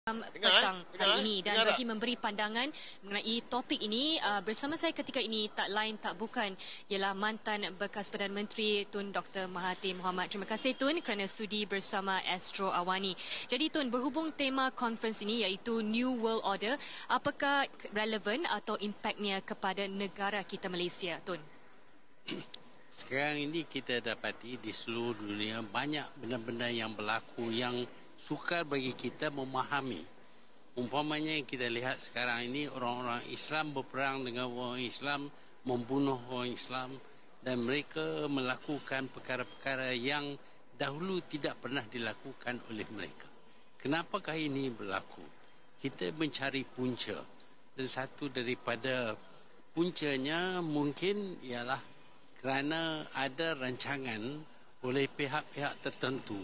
Petang hari ini dan bagi memberi pandangan mengenai topik ini bersama saya ketika ini tak lain tak bukan ialah mantan bekas Perdana Menteri Tun Dr. Mahathir Mohamad. Terima kasih Tun kerana sudi bersama Astro Awani. Jadi Tun, berhubung tema conference ini iaitu New World Order, apakah relevan atau impaknya kepada negara kita Malaysia, Tun? Sekarang ini kita dapati di seluruh dunia banyak benda-benda yang berlaku yang sukar bagi kita memahami. Umpamanya kita lihat sekarang ini orang-orang Islam berperang dengan orang Islam, membunuh orang Islam dan mereka melakukan perkara-perkara yang dahulu tidak pernah dilakukan oleh mereka. Kenapakah ini berlaku? Kita mencari punca dan satu daripada puncanya mungkin ialah kerana ada rancangan oleh pihak-pihak tertentu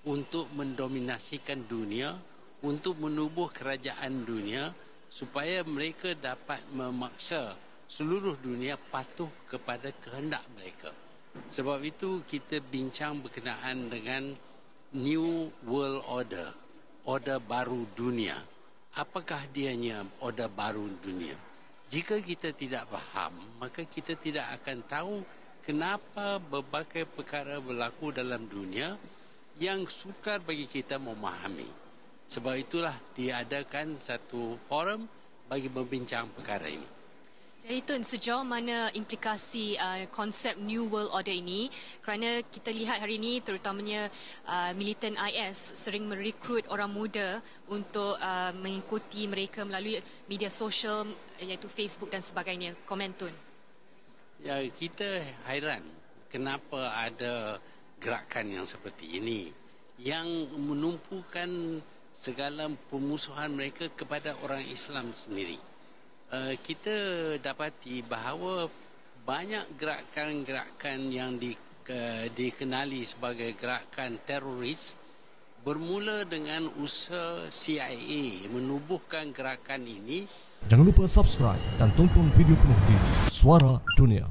untuk mendominasikan dunia, untuk menubuh kerajaan dunia supaya mereka dapat memaksa seluruh dunia patuh kepada kehendak mereka. Sebab itu kita bincang berkenaan dengan New World Order, order baru dunia. Apakah dianya order baru dunia? Jika kita tidak faham, maka kita tidak akan tahu kenapa berbagai perkara berlaku dalam dunia yang sukar bagi kita memahami. Sebab itulah diadakan satu forum bagi membincang perkara ini. Jadi Tun, sejauh mana implikasi konsep New World Order ini, kerana kita lihat hari ini terutamanya militan IS sering merekrut orang muda untuk mengikuti mereka melalui media sosial iaitu Facebook dan sebagainya. Komen Tun. Ya, kita hairan kenapa ada gerakan yang seperti ini yang menumpukan segala pemusuhan mereka kepada orang Islam sendiri. Kita dapati bahawa banyak gerakan-gerakan yang dikenali sebagai gerakan teroris bermula dengan usaha CIA menubuhkan gerakan ini. Jangan lupa subscribe dan tonton video penuh diri Suara Dunia.